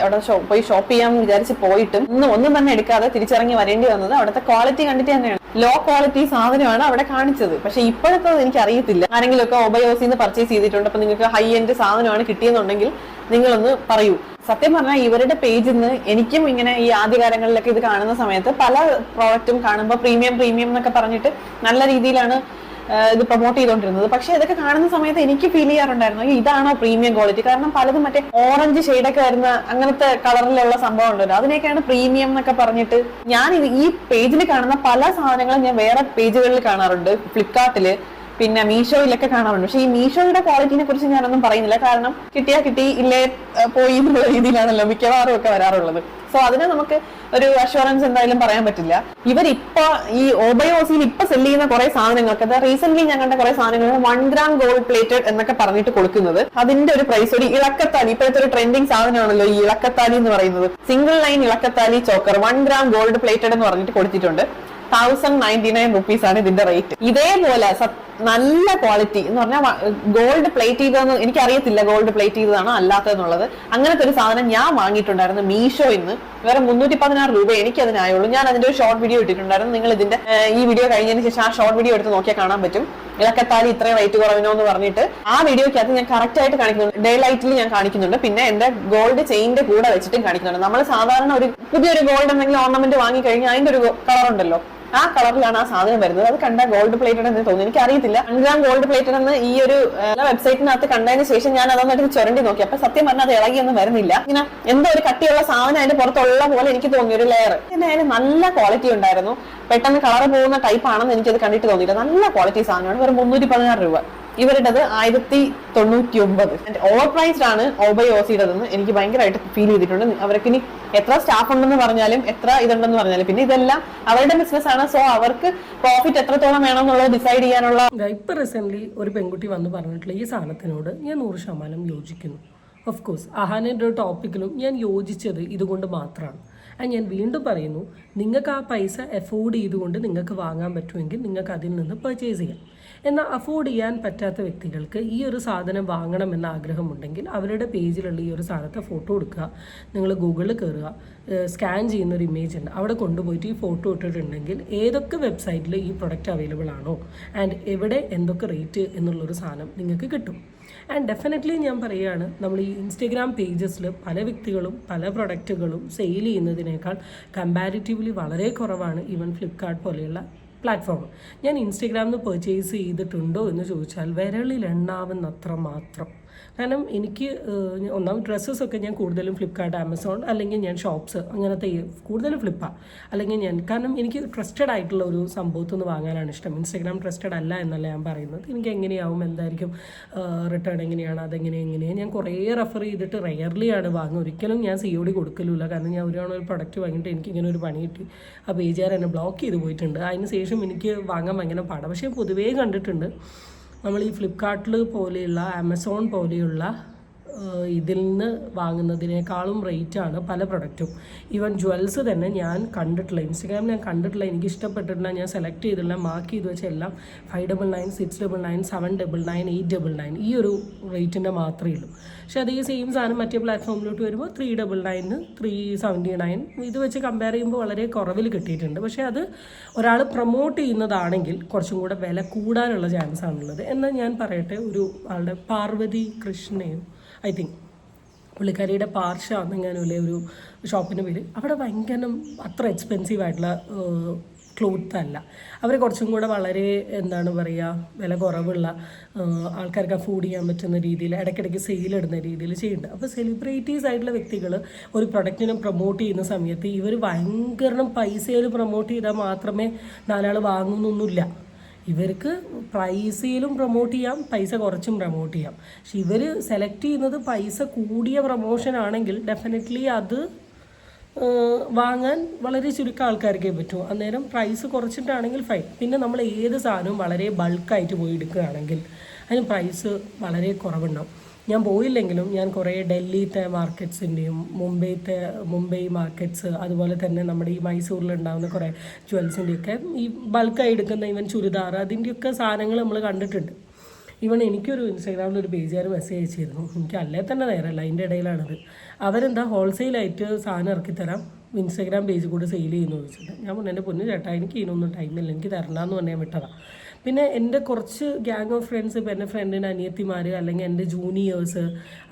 അവിടെ പോയി ഷോപ്പ് ചെയ്യാമെന്ന് വിചാരിച്ച് പോയിട്ടും ഒന്നും തന്നെ എടുക്കാതെ തിരിച്ചിറങ്ങി വരേണ്ടി വന്നത് അവിടുത്തെ ക്വാളിറ്റി കണ്ടിട്ട് തന്നെയാണ്. ലോ ക്വാളിറ്റി സാധനമാണ് അവിടെ കാണിച്ചത്. പക്ഷെ ഇപ്പോഴത്തെ എനിക്ക് അറിയത്തില്ല, ആരെങ്കിലും ഒക്കെ ഒബയോസിന്ന് പർച്ചേസ് ചെയ്തിട്ടുണ്ട്, അപ്പൊ നിങ്ങൾക്ക് ഹൈ എൻഡ് സാധനമാണ് കിട്ടിയെന്നുണ്ടെങ്കിൽ നിങ്ങളൊന്ന് പറയൂ. സത്യം പറഞ്ഞാൽ ഇവരുടെ പേജിൽ നിന്ന് എനിക്കും ഇങ്ങനെ ഈ ആദ്യകാലങ്ങളിലൊക്കെ ഇത് കാണുന്ന സമയത്ത് പല പ്രോഡക്റ്റും കാണുമ്പോൾ പ്രീമിയം എന്നൊക്കെ പറഞ്ഞിട്ട് നല്ല രീതിയിലാണ് ഇത് പ്രൊമോട്ട് ചെയ്തുകൊണ്ടിരുന്നത്. പക്ഷെ ഇതൊക്കെ കാണുന്ന സമയത്ത് എനിക്ക് ഫീൽ ചെയ്യാറുണ്ടായിരുന്നു ഇതാണോ പ്രീമിയം ക്വാളിറ്റി. കാരണം പലതും മറ്റേ ഓറഞ്ച് ഷെയ്ഡൊക്കെ വരുന്ന അങ്ങനത്തെ കളറിലുള്ള സംഭവം ഉണ്ടല്ലോ, അതിനൊക്കെയാണ് പ്രീമിയം എന്നൊക്കെ പറഞ്ഞിട്ട്. ഞാൻ ഈ പേജിൽ കാണുന്ന പല സാധനങ്ങളും ഞാൻ വേറെ പേജുകളിൽ കാണാറുണ്ട്, ഫ്ലിപ്കാർട്ടില് പിന്നെ മീഷോയിലൊക്കെ കാണാറുണ്ട്. പക്ഷെ ഈ മീഷോയുടെ ക്വാളിറ്റിനെ കുറിച്ച് ഞാനൊന്നും പറയുന്നില്ല, കാരണം കിട്ടിയാ കിട്ടി ഇല്ലേ പോയി എന്നുള്ള രീതിയിലാണല്ലോ മിക്കവാറും ഒക്കെ വരാറുള്ളത്. സോ അതിന് നമുക്ക് ഒരു അഷ്വറൻസ് എന്തായാലും പറയാൻ പറ്റില്ല. ഇവരിപ്പോ ഈ ഒബയോസിൽ ഇപ്പൊ സെല് ചെയ്യുന്ന കുറെ സാധനങ്ങൾക്ക്, റീസെന്റ് ഞാൻ കണ്ട കുറെ സാധനങ്ങൾ 1 gram ഗോൾഡ് പ്ലേറ്റഡ് എന്നൊക്കെ പറഞ്ഞിട്ട് കൊടുക്കുന്നത്, അതിന്റെ ഒരു പ്രൈസ് ഒരു ഇളക്കത്താലി, ഇപ്പോഴത്തെ ഒരു ട്രെൻഡിങ് സാധനമാണല്ലോ ഈ ഇളക്കത്താലി എന്ന് പറയുന്നത്. സിംഗിൾ ലൈൻ ഇളക്കത്താലി ചോക്കർ 1 gram ഗോൾഡ് പ്ലേറ്റഡ് എന്ന് പറഞ്ഞിട്ട് കൊടുത്തിട്ടുണ്ട്. 1099 rupees ആണ് ഇതിന്റെ റേറ്റ്. ഇതേപോലെ നല്ല ക്വാളിറ്റി എന്ന് പറഞ്ഞാൽ ഗോൾഡ് പ്ലേറ്റ് ചെയ്തതെന്ന് എനിക്കറിയത്തില്ല, ഗോൾഡ് പ്ലേറ്റ് ചെയ്തതാണോ അല്ലാത്തതെന്നുള്ളത്. അങ്ങനത്തെ ഒരു സാധനം ഞാൻ വാങ്ങിയിട്ടുണ്ടായിരുന്നു മീഷോയിൽ നിന്ന്. വേറെ 316 രൂപ എനിക്ക് അതിനായുള്ളൂ. ഞാൻ അതിന്റെ ഒരു ഷോർട്ട് വീഡിയോ ഇട്ടിട്ടുണ്ടായിരുന്നു. നിങ്ങൾ ഇതിന്റെ ഈ വീഡിയോ കഴിഞ്ഞതിന് ശേഷം ആ ഷോർട്ട് വീഡിയോ എടുത്ത് നോക്കിയാൽ കാണാൻ പറ്റും. ഇലക്കത്താലി ഇത്രയും റേറ്റ് കുറവിനോ എന്ന് പറഞ്ഞിട്ട് ആ വീഡിയോക്കകത്ത് ഞാൻ കറക്റ്റ് ആയിട്ട് കാണിക്കുന്നുണ്ട്. ഡേ ലൈറ്റിൽ ഞാൻ കാണിക്കുന്നുണ്ട്. പിന്നെ എന്റെ ഗോൾഡ് ചെയിന്റെ കൂടെ വെച്ചിട്ടും കാണിക്കുന്നുണ്ട്. നമ്മൾ സാധാരണ ഒരു പുതിയൊരു ഗോൾഡ് എന്തെങ്കിലും ഓർണമെന്റ് വാങ്ങി കഴിഞ്ഞാൽ അതിന്റെ ഒരു കളർ ഉണ്ടല്ലോ, ആ കളറിലാണ് ആ സാധനം വരുന്നത്. അത് കണ്ട ഗോൾഡ് പ്ലേറ്റഡ് എന്ന് തോന്നുന്നു. എനിക്ക് അറിയത്തില്ല 1 ഗ്രാം ഗോൾഡ് പ്ലേറ്റഡ് എന്ന് ഈ ഒരു വെബ്സൈറ്റിനകത്ത് കണ്ടതിന് ശേഷം ഞാൻ അതൊന്നിട്ട് ചുരണ്ടി നോക്കി. അപ്പൊ സത്യം പറഞ്ഞാൽ അത് ഇളകിയൊന്നും വരുന്നില്ല. ഇങ്ങനെ എന്തോ ഒരു കട്ടിയുള്ള സാധനം അതിന്റെ പുറത്തുള്ള പോലെ എനിക്ക് തോന്നി, ഒരു ലെയർ. എന്തായാലും നല്ല ക്വാളിറ്റി ഉണ്ടായിരുന്നു. പെട്ടെന്ന് കളർ പോകുന്ന ടൈപ്പ് ആണെന്ന് എനിക്കത് കണ്ടിട്ട് തോന്നിയില്ല. നല്ല ക്വാളിറ്റി സാധനമാണ്. വെറും 316 രൂപ. ഇവരുടേത് 1099. ഓവർ പ്രൈസ്ഡ് ആണ് ഓബയോസിയുടേതെന്ന് എനിക്ക് ഭയങ്കരമായിട്ട് ഫീൽ ചെയ്തിട്ടുണ്ട്. അവർക്ക് ഇനി എത്ര സ്റ്റാഫ് ഉണ്ടെന്ന് പറഞ്ഞാലും എത്ര ഇതുണ്ടെന്ന് പറഞ്ഞാലും പിന്നെ ഇതെല്ലാം അവരുടെ ബിസിനസ് ആണ്. സോ അവർക്ക് പ്രോഫിറ്റ് എത്രത്തോളം വേണമെന്നുള്ളത് ഡിസൈഡ് ചെയ്യാനുള്ള. ഇപ്പൊ റീസെന്റ് ഒരു പെൺകുട്ടി വന്ന് പറഞ്ഞിട്ടുള്ള ഈ സാധനത്തിനോട് ഞാൻ 100% യോജിക്കുന്നു. ഓഫ് കോഴ്സ് അഹാനയുടെ ഒരു ടോപ്പിക്കിലും ഞാൻ യോജിച്ചത് ഇതുകൊണ്ട് മാത്രമാണ്. ഞാൻ വീണ്ടും പറയുന്നു, നിങ്ങൾക്ക് ആ പൈസ എഫോർഡ് ചെയ്തുകൊണ്ട് നിങ്ങൾക്ക് വാങ്ങാൻ പറ്റുമെങ്കിൽ നിങ്ങൾക്ക് അതിൽ നിന്ന് പർച്ചേസ് ചെയ്യാം. എന്നാൽ അഫോർഡ് ചെയ്യാൻ പറ്റാത്ത വ്യക്തികൾക്ക് ഈ ഒരു സാധനം വാങ്ങണമെന്ന ആഗ്രഹമുണ്ടെങ്കിൽ അവരുടെ പേജിലുള്ള ഈ ഒരു സാധനത്തെ ഫോട്ടോ എടുക്കുക. നിങ്ങൾ ഗൂഗിളിൽ കയറുക, സ്കാൻ ചെയ്യുന്ന ഒരു ഇമേജ് ഉണ്ട്, അവിടെ കൊണ്ടുപോയിട്ട് ഈ ഫോട്ടോ ഇട്ടിട്ടുണ്ടെങ്കിൽ ഏതൊക്കെ വെബ്സൈറ്റിൽ ഈ പ്രൊഡക്റ്റ് അവൈലബിൾ ആണോ ആൻഡ് എവിടെ എന്തൊക്കെ റേറ്റ് എന്നുള്ളൊരു സാധനം നിങ്ങൾക്ക് കിട്ടും. ആൻഡ് ഡെഫിനറ്റ്ലി ഞാൻ പറയുകയാണ്, നമ്മൾ ഈ ഇൻസ്റ്റഗ്രാം പേജസിൽ പല വ്യക്തികളും പല പ്രൊഡക്റ്റുകളും സെയിൽ ചെയ്യുന്നതിനേക്കാൾ കമ്പാരിറ്റീവ്ലി വളരെ കുറവാണ് ഈവൻ ഫ്ലിപ്കാർട്ട് പോലെയുള്ള പ്ലാറ്റ്ഫോം. ഞാൻ ഇൻസ്റ്റഗ്രാമിൽ നിന്ന് പർച്ചേസ് ചെയ്തിട്ടുണ്ടോ എന്ന് ചോദിച്ചാൽ വിരളിൽ എണ്ണാവുന്നത്ര മാത്രം. കാരണം എനിക്ക് ഒന്നാം ഡ്രസ്സസൊക്കെ ഞാൻ കൂടുതലും ഫ്ലിപ്കാർട്ട്, ആമസോൺ അല്ലെങ്കിൽ ഞാൻ ഷോപ്സ് അങ്ങനത്തെ കൂടുതലും ഫ്ലിപ്പാണ്. അല്ലെങ്കിൽ കാരണം എനിക്ക് ട്രസ്റ്റഡ് ആയിട്ടുള്ള ഒരു സംഭവത്തിൽ നിന്ന് വാങ്ങാനാണ് ഇഷ്ടം. ഇൻസ്റ്റഗ്രാം ട്രസ്റ്റഡ് അല്ല എന്നല്ല ഞാൻ പറയുന്നത്. എനിക്ക് എങ്ങനെയാവും, എന്തായിരിക്കും റിട്ടേൺ എങ്ങനെയാണ്, എങ്ങനെയാണ് ഞാൻ കുറേ റെഫർ ചെയ്തിട്ട് റെയർലിയാണ് വാങ്ങുക. ഒരിക്കലും ഞാൻ COD കൊടുക്കലില്ല. കാരണം ഞാൻ ഒരു പ്രൊഡക്റ്റ് വാങ്ങിയിട്ട് എനിക്കിങ്ങനെ ഒരു പണി കിട്ടി, ആ പേജുകാർ എന്നെ ബ്ലോക്ക് ചെയ്ത് പോയിട്ടുണ്ട്. അതിന് ശേഷം എനിക്ക് വാങ്ങാൻ ഭയങ്കര പാടാണ്. പക്ഷേ പൊതുവേ കണ്ടിട്ടുണ്ട് നമ്മൾ ഈ ഫ്ലിപ്കാർട്ടിൽ പോലെയുള്ള ആമസോൺ പോലെയുള്ള ഇതിൽ നിന്ന് വാങ്ങുന്നതിനേക്കാളും റേറ്റാണ് പല പ്രൊഡക്റ്റും. ഈവൻ ജ്വൽസ് തന്നെ ഞാൻ കണ്ടിട്ടില്ല, ഇൻസ്റ്റഗ്രാമിൽ ഞാൻ കണ്ടിട്ടില്ല, എനിക്ക് ഇഷ്ടപ്പെട്ടിട്ടില്ല, ഞാൻ സെലക്ട് ചെയ്തിട്ടില്ല, മാർക്ക് ചെയ്ത് വെച്ച എല്ലാം 599, 699, 799, 899 ഈ ഒരു റേറ്റിൻ്റെ മാത്രമേ ഉള്ളൂ. പക്ഷെ അതേ സെയിം സാധനം മറ്റേ പ്ലാറ്റ്ഫോമിലോട്ട് വരുമ്പോൾ 399, 379 ഇത് വെച്ച് കമ്പയർ ചെയ്യുമ്പോൾ വളരെ കുറവിൽ കിട്ടിയിട്ടുണ്ട്. പക്ഷേ അത് ഒരാൾ പ്രൊമോട്ട് ചെയ്യുന്നതാണെങ്കിൽ കുറച്ചും കൂടെ വില കൂടാനുള്ള ചാൻസ് ആണുള്ളത്. എന്നാൽ ഞാൻ പറയട്ടെ, ഒരു ആളുടെ പാർവതി കൃഷ്ണയും ഐ തിങ്ക് പുള്ളിക്കാരിയുടെ പാർഷ എന്നെങ്ങാനുമില്ലേ ഒരു ഷോപ്പിൻ്റെ പേര്, അവിടെ ഭയങ്കര അത്ര എക്സ്പെൻസീവ് ആയിട്ടുള്ള ക്ലോത്ത് അല്ല. അവർ കുറച്ചും കൂടെ വളരെ എന്താണ് പറയുക, വില കുറവുള്ള ആൾക്കാർക്ക് അഫോർഡ് ചെയ്യാൻ പറ്റുന്ന രീതിയിൽ ഇടയ്ക്കിടയ്ക്ക് സെയിലിടുന്ന രീതിയിൽ ചെയ്യുന്നുണ്ട്. അപ്പോൾ സെലിബ്രിറ്റീസ് ആയിട്ടുള്ള വ്യക്തികൾ ഒരു പ്രൊഡക്റ്റിനെ പ്രൊമോട്ട് ചെയ്യുന്ന സമയത്ത് ഇവർ ഭയങ്കര പൈസയിൽ പ്രൊമോട്ട് ചെയ്താൽ മാത്രമേ നാലാൾ വാങ്ങുന്നൊന്നുമില്ല. ഇവർക്ക് പ്രൈസിലും പ്രൊമോട്ട് ചെയ്യാം, പൈസ കുറച്ചും പ്രൊമോട്ട് ചെയ്യാം. പക്ഷെ ഇവർ സെലക്ട് ചെയ്യുന്നത് പൈസ കൂടിയ പ്രൊമോഷൻ ആണെങ്കിൽ ഡെഫിനറ്റ്ലി അത് വാങ്ങാൻ വളരെ ചുരുക്കം ആൾക്കാർക്കേ പറ്റൂ. അന്നേരം പ്രൈസ് കുറച്ചിട്ടാണെങ്കിൽ ഫൈൻ. പിന്നെ നമ്മൾ ഏത് സാധനവും വളരെ ബൾക്കായിട്ട് പോയി എടുക്കുകയാണെങ്കിൽ അതിന് പ്രൈസ് വളരെ കുറവുണ്ടാവും. ഞാൻ പോയില്ലെങ്കിലും ഞാൻ കുറേ ഡൽഹിത്തെ മാർക്കറ്റ്സിൻ്റെയും മുംബൈ മാർക്കറ്റ്സ്, അതുപോലെ തന്നെ നമ്മുടെ ഈ മൈസൂരിലുണ്ടാകുന്ന കുറേ ജ്വൽസിൻ്റെയൊക്കെ ഈ ബൾക്കായി എടുക്കുന്ന ഈവൻ ചുരിദാർ അതിൻ്റെയൊക്കെ സാധനങ്ങൾ നമ്മൾ കണ്ടിട്ടുണ്ട്. ഈവൻ എനിക്കൊരു ഇൻസ്റ്റാഗ്രാമിൽ ഒരു പേജുകാർ മെസ്സേജ് അയച്ചിരുന്നു, എനിക്ക് അല്ലേ തന്നെ നേരമല്ല, അതിൻ്റെ ഇടയിലാണത്. അവരെന്താ ഹോൾസെയിലായിട്ട് സാധനം ഇറക്കിത്തരാം, ഇൻസ്റ്റാഗ്രാം പേജ് കൂടെ സെയിൽ ചെയ്യുന്നു ചോദിച്ചിട്ട്. ഞാൻ പറഞ്ഞു, എൻ്റെ പൊന്നു ചേട്ടാ എനിക്ക് ഇതിനൊന്നും ടൈമില്ല, എനിക്ക് തരണമെന്ന് പറഞ്ഞാൽ വിട്ടതാണ്. പിന്നെ എൻ്റെ കുറച്ച് ഗ്യാങ് ഓഫ് ഫ്രണ്ട്സ്, ഇപ്പോൾ എൻ്റെ ഫ്രണ്ടിൻ്റെ അനിയത്തിമാർ അല്ലെങ്കിൽ എൻ്റെ ജൂനിയേഴ്സ്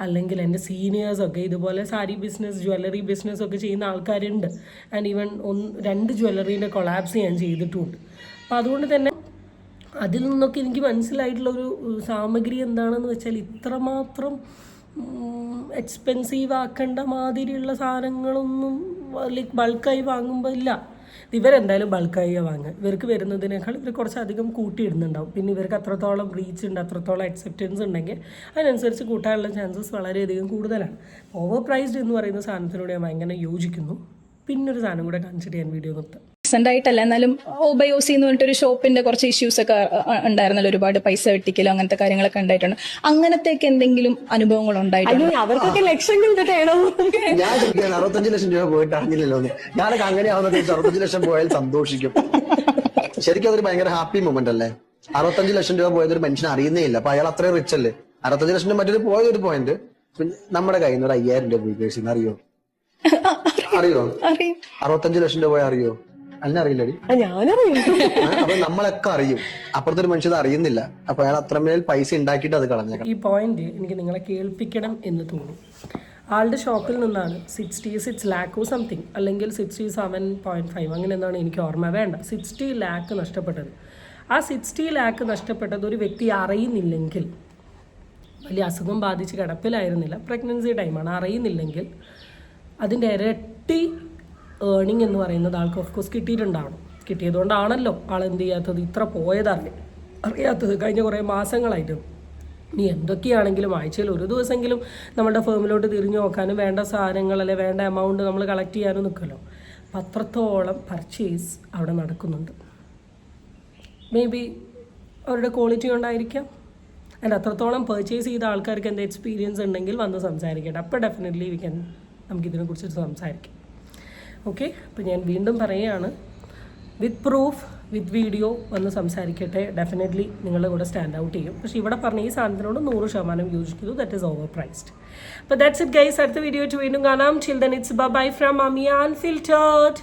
അല്ലെങ്കിൽ എൻ്റെ സീനിയേഴ്സൊക്കെ ഇതുപോലെ സാരി ബിസിനസ്, ജ്വല്ലറി ബിസിനസ്സൊക്കെ ചെയ്യുന്ന ആൾക്കാരുണ്ട്. ആൻഡ് ഈവൻ 2 ജ്വല്ലറീൻ്റെ കൊളാബ്സ് ഞാൻ ചെയ്തിട്ടുമുണ്ട്. അപ്പോൾ അതുകൊണ്ട് തന്നെ അതിൽ നിന്നൊക്കെ എനിക്ക് മനസ്സിലായിട്ടുള്ളൊരു സാമഗ്രി എന്താണെന്ന് വെച്ചാൽ ഇത്രമാത്രം എക്സ്പെൻസീവ് ആക്കേണ്ട മാതിരിയുള്ള സാധനങ്ങളൊന്നും ലൈക്ക് ബൾക്കായി വാങ്ങുമ്പോൾ ഇല്ല. ഇവരെന്തായാലും ബൾക്കായി വാങ്ങുക, ഇവർക്ക് വരുന്നതിനേക്കാൾ ഇവർ കുറച്ചധികം കൂട്ടിയിടുന്നുണ്ടാവും. പിന്നെ ഇവർക്ക് അത്രത്തോളം റീച്ച് ഉണ്ട്, അത്രത്തോളം അക്സെപ്റ്റൻസ് ഉണ്ടെങ്കിൽ അതിനനുസരിച്ച് കൂട്ടാനുള്ള ചാൻസസ് വളരെയധികം കൂടുതലാണ്. ഓവർ പ്രൈസ്ഡ് എന്ന് പറയുന്ന സാധനത്തിനോട് ഞാൻ ഭയങ്കര യോജിക്കുന്നു. പിന്നൊരു സാധനം കൂടെ കാണിച്ചിട്ട് ഞാൻ വീഡിയോ നിർത്താം. ആയിട്ടല്ല, എന്നാലും ഓബയോസി എന്ന് പറഞ്ഞിട്ടൊരു ഷോപ്പിന്റെ കുറച്ച് ഇഷ്യൂസ് ഒക്കെ ഉണ്ടായിരുന്നല്ലോ, ഒരുപാട് പൈസ വെട്ടിക്കലോ അങ്ങനത്തെ കാര്യങ്ങളൊക്കെ ഉണ്ടായിട്ടുണ്ട്. അങ്ങനത്തേക്ക് എന്തെങ്കിലും അനുഭവങ്ങൾ ഉണ്ടായിട്ടുണ്ട്? അവർക്കൊക്കെ ലക്ഷങ്ങൾ കിട്ടണോ? ഞാൻ 65 ലക്ഷം രൂപ പോയിട്ട് അറിഞ്ഞില്ലല്ലോ. ഞാനൊക്കെ അങ്ങനെ ആവുന്ന 65 ലക്ഷം പോയാൽ സന്തോഷിക്കും. ശരിക്കും അതൊരു ഭയങ്കര ഹാപ്പി മൊമെന്റ് അല്ലേ? 65 ലക്ഷം രൂപ പോയത് ഒരു മനുഷ്യൻ അറിയുന്നേ ഇല്ല. അപ്പൊ അയാൾ അത്രയും റിച്ച് അല്ലേ? 65 ലക്ഷം രൂപ മറ്റൊരു പോയൊരു പോയിന്റ്. നമ്മുടെ കയ്യിൽ നിന്ന് ഒരു 5000 രൂപ പോയി കേസിന് അറിയോ? അറിയോ? 65 ലക്ഷം രൂപ പോയാൽ അറിയോ? അതിനറിയില്ലടി. ഞാനറിയാം. അപ്പൊ നമ്മളൊക്കെ അറിയും. അപ്പുറത്തൊരു മനുഷ്യൻ അറിയുന്നില്ല. അപ്പൊ അയാൾ അത്രമേൽ പൈസ ഉണ്ടാക്കിയിട്ട് അത് കളഞ്ഞേക്കാം. ഈ പോയിന്റ് എനിക്ക് നിങ്ങളെ കേൾപ്പിക്കണം എന്ന് തോന്നി. ആളുടെ ഷോപ്പിൽ നിന്നാണ് 66 ലാക്കോ സംതിങ്, അല്ലെങ്കിൽ 67.5 അങ്ങനെ എന്നാണ് എനിക്ക് ഓർമ്മ, വേണ്ട 60 ലാക്ക് നഷ്ടപ്പെട്ടത്. ആ 60 ലാക്ക് നഷ്ടപ്പെട്ടത് ഒരു വ്യക്തി അറിയുന്നില്ലെങ്കിൽ, വലിയ അസുഖം ബാധിച്ച് കിടപ്പിലായിരുന്നില്ല, പ്രഗ്നൻസി ടൈമാണ്, അറിയുന്നില്ലെങ്കിൽ അതിൻ്റെ ഇരട്ടി ഏർണിംഗ് എന്ന് പറയുന്നത് ആൾക്ക് ഓഫ് കോഴ്സ് കിട്ടിയിട്ടുണ്ടാവണം. കിട്ടിയതുകൊണ്ടാണല്ലോ ആൾ എന്ത് ചെയ്യാത്തത്, ഇത്ര അറിയാത്തത് കഴിഞ്ഞ കുറേ മാസങ്ങളായിട്ട്. ഇനി എന്തൊക്കെയാണെങ്കിലും ആഴ്ചയിൽ ഒരു ദിവസമെങ്കിലും നമ്മുടെ ഫേമിലോട്ട് തിരിഞ്ഞു നോക്കാനും വേണ്ട സാധനങ്ങൾ അല്ലെ വേണ്ട എമൗണ്ട് നമ്മൾ കളക്ട് ചെയ്യാനും നിൽക്കുമല്ലോ. അപ്പം അത്രത്തോളം പർച്ചേസ് അവിടെ നടക്കുന്നുണ്ട്. മേ ബി അവരുടെ ക്വാളിറ്റി കൊണ്ടായിരിക്കാം. ആൻഡ് അത്രത്തോളം പർച്ചേസ് ചെയ്ത ആൾക്കാർക്ക് എന്താ എക്സ്പീരിയൻസ് ഉണ്ടെങ്കിൽ വന്ന് സംസാരിക്കട്ടെ. അപ്പോൾ ഡെഫിനറ്റ്ലി നമുക്കിതിനെക്കുറിച്ച് സംസാരിക്കാം. ഓക്കെ, അപ്പോൾ ഞാൻ വീണ്ടും പറയുകയാണ്, വിത്ത് പ്രൂഫ് വിത്ത് വീഡിയോ വന്ന് സംസാരിക്കട്ടെ. ഡെഫിനറ്റ്ലി നിങ്ങളുടെ കൂടെ സ്റ്റാൻഡ് ഔട്ട് ചെയ്യും. പക്ഷേ ഇവിടെ പറഞ്ഞ ഈ സാധനത്തിനോട് 100% യോജിക്കുന്നു. That is over priced. അപ്പോൾ ദാറ്റ്സ് ഇറ്റ് ഗൈസ്. അടുത്ത വീഡിയോ വീണ്ടും കാണാം. Till then it's bye from Amiya അൺഫിൽറ്റേർഡ്.